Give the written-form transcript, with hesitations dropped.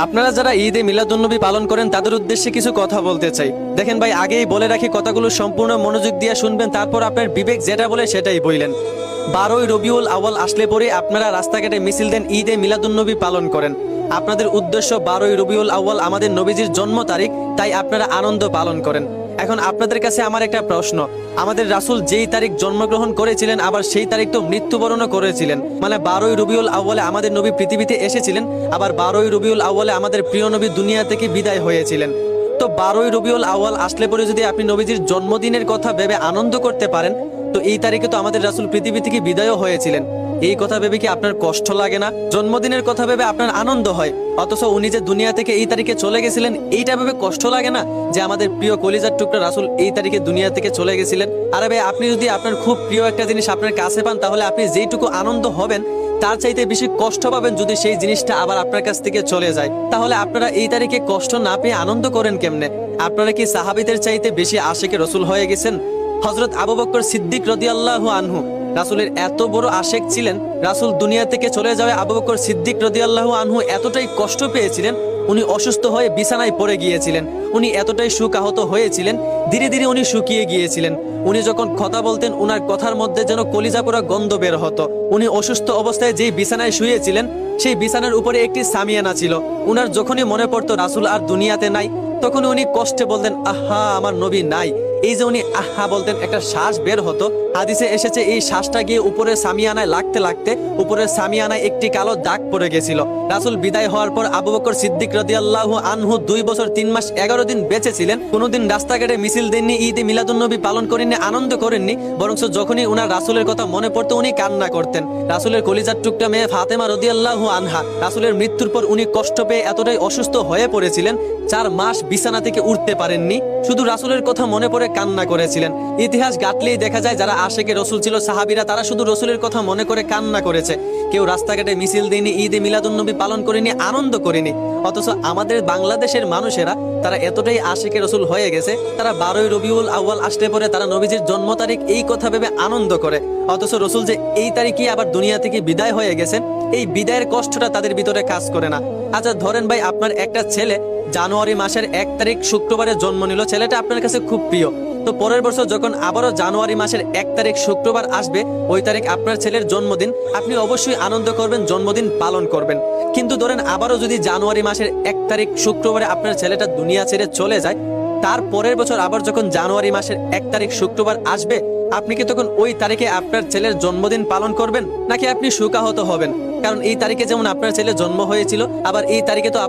আপনারা যারা ঈদে মিলাদুন্নবী পালন করেন তাদের উদ্দেশ্যে কিছু কথা বলতে চাই। দেখেন ভাই, আগেই বলে রাখি, কথাগুলো সম্পূর্ণ মনোযোগ দিয়ে শুনবেন, তারপর আপনার বিবেক যেটা বলে সেটাই বললেন। 12ই রবিউল আউয়াল আসলে পরে আপনারা রাস্তাঘাটে মিছিল দেন, ঈদে মিলাদুন্নবী পালন করেন। আপনাদের উদ্দেশ্য 12ই রবিউল আউয়াল আমাদের নবীজির জন্ম তারিখ, তাই আপনারা আনন্দ পালন করেন। এখন আপনাদের কাছে আমার একটা প্রশ্ন, আমাদের রাসূল যেই তারিখ জন্মগ্রহণ করেছিলেন আবার সেই তারিখ তো মৃত্যুবরণও করেছিলেন, মানে 12ই রবিউল আউয়ালে আমাদের নবী পৃথিবীতে এসেছিলেন, আবার 12ই রবিউল আউয়ালে আমাদের প্রিয় নবী দুনিয়া থেকে বিদায় হয়েছিলেন। তো 12ই রবিউল আউয়াল আসলে পরে যদি আপনি নবীজির জন্মদিনের কথা ভেবে আনন্দ করতে পারেন, তো এই তারিখে তো আমাদের রাসূল পৃথিবী থেকে বিদায়ও হয়েছিলেন। এই কথা ভেবে কি আপনার কষ্ট লাগে না? জন্মদিনের কথা ভেবে আপনার আনন্দ হয়, অথচ উনি যে দুনিয়া থেকে এই তারিখে চলে গেছিলেন এইটা ভেবে কষ্ট লাগে না যে আমাদের প্রিয় কলিজার টুকরা রাসূল এই তারিখে দুনিয়া থেকে চলে গেছিলেন? আরে ভাই, আপনি যদি আপনার খুব প্রিয় একটা জিনিস আপনার কাছে পান, তাহলে আপনি যেইটুকু আনন্দ হবেন তার চাইতে বেশি কষ্ট পাবেন যদি সেই জিনিসটা আবার আপনার কাছ থেকে চলে যায়। তাহলে আপনারা এই তারিখে কষ্ট না পেয়ে আনন্দ করেন কেমনে? আপনারা কি সাহাবীদের চাইতে বেশি আশিকে রসুল হয়ে গেছেন? হযরত আবু বকর সিদ্দিক রাদিয়াল্লাহু আনহু রাসূলের এত বড় আশেক ছিলেন, রাসূল দুনিয়া থেকে চলে যাওয়ায় আবু বকর সিদ্দিক রাদিয়াল্লাহু আনহু এতটাই কষ্ট পেয়েছিলেন, উনি অসুস্থ হয়ে বিছানায় পড়ে গিয়েছিলেন। উনি এতটাই শোকাহত হয়েছিলেন, ধীরে ধীরে উনি শুকিয়ে গিয়েছিলেন। উনি যখন কথা বলতেন উনার কথার মধ্যে যেন কলিজা পোড়া গন্ধ বের হতো। উনি অসুস্থ অবস্থায় যেই বিছানায় শুয়েছিলেন সেই বিছানার উপরে একটি সামিয়ানা ছিল। উনার যখনই মনে পড়তো রাসূল আর দুনিয়াতে নাই, তখন উনি কষ্টে বলতেন, আহা আমার নবী নাই। এই যে উনি আহা বলতেন, একটা শ্বাস বের হতো। হাদিসে এসেছে এই শ্বাসটা গিয়ে উপরের সামিয়ানায় লাগতে লাগতে উপরের সামিয়ানায় একটি কালো দাগ পড়ে গেছিল। রাসূল বিদায় হওয়ার পর আবু বকর সিদ্দিক রাদিয়াল্লাহু আনহু 2 বছর 3 মাস 11 দিন বেঁচে ছিলেন। কোনোদিন রাস্তাঘাটে মিছিল দেননি, ঈদে মিলাদুন্নবী পালন করেননি, আনন্দ করেননি, বরং যখনই উনার রাসূলের কথা মনে পড়তো উনি কান্না করতেন। রাসূলের কলিজার টুকরা মেয়ে ফাতেমা রাদিয়াল্লাহু আনহা, রাসূলের মৃত্যুর পর উনি কষ্ট পেয়ে এতটাই অসুস্থ হয়ে পড়েছিলেন, 4 মাস বিছানা থেকে উঠতে পারেননি, শুধু রাসূলের কথা মনে পড়ে কান্না করেছিলেন। ইতিহাস ঘাটলেই দেখা যায় যারা আশেকে রসুল ছিল সাহাবীরা, তারা শুধু রসুলের কথা মনে করে কান্না করেছে। কেউ রাস্তাঘাটে মিছিল দেয়নি, ঈদে মিলাদুন্নবী পালন করেনি, আনন্দ করেনি। অথচ আমাদের বাংলাদেশের মানুষেরা তারা এতটাই আশেকে রসুল হয়ে গেছে, তারা 12ই রবিউল আউয়াল আসলে পরে তারা নবীজির জন্ম তারিখ এই কথা ভেবে আনন্দ করে। অথচ রসুল যে এই তারিখে আবার দুনিয়া থেকে বিদায় হয়ে গেছেন, এই বিদায়ের কষ্টটা তাদের ভিতরে কাজ করে না। আচ্ছা ধরেন ভাই, আপনার একটা ছেলে জানুয়ারি মাসের 1 তারিখ শুক্রবারে জন্ম নিল, ছেলেটা আপনার কাছে খুব প্রিয়। তো পরের বছর যখন আবারও জানুয়ারি মাসের 1 তারিখ শুক্রবার আসবে, ওই তারিখ আপনার ছেলের জন্মদিন, আপনি অবশ্যই আনন্দ করবেন, জন্মদিন পালন করবেন। কিন্তু ধরেন আবারও যদি জানুয়ারি মাসের 1 তারিখ শুক্রবারে আপনার ছেলেটা দুনিয়া ছেড়ে চলে যায়, তার পরের বছর আবার যখন জানুয়ারি মাসের 1 তারিখ শুক্রবার আসবে, আপনি কি তখন ওই তারিখে আপনার ছেলের জন্মদিন পালন করবেন, নাকি আপনি শোকাহত হবেন? কারণ এই তারিখে যেমন আপনার ছেলে জন্ম হয়েছিল, আবার এই তারিখে তো